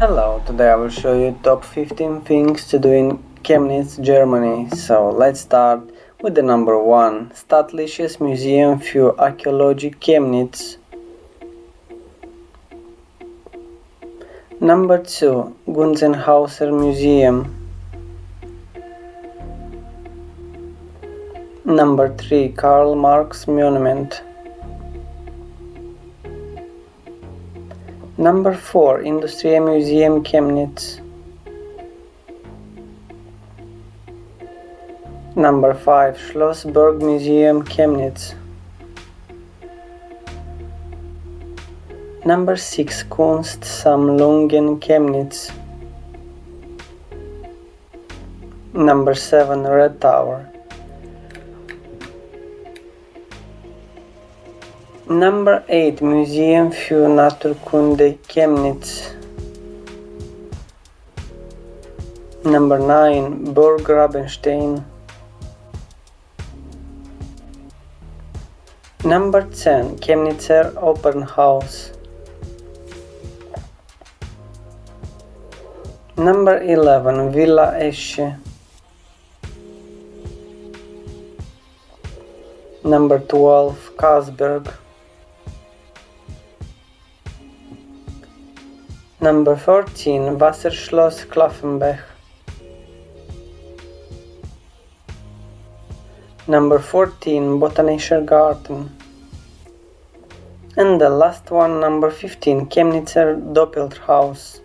Hello, today I will show you top 15 things to do in Chemnitz, Germany. So let's start with the number 1, Staatliches Museum für Archäologie Chemnitz. Number 2, Gunzenhauser Museum. Number 3, Karl Marx Monument. Number 4, Industriemuseum Chemnitz. Number 5, Schlossberg Museum Chemnitz. Number 6, Kunstsammlungen Chemnitz. Number 7, Red Tower. Number 8, Museum für Naturkunde Chemnitz. Number 9, Burg Grabenstein. Number 10, Chemnitzer Opernhaus. Number 11, Villa Esche. Number 12, Kasberg. Number 14, Wasserschloss Klaffenbach. Number 14, Botanischer Garten. And the last one, number 15, Chemnitzer Doppelhaus.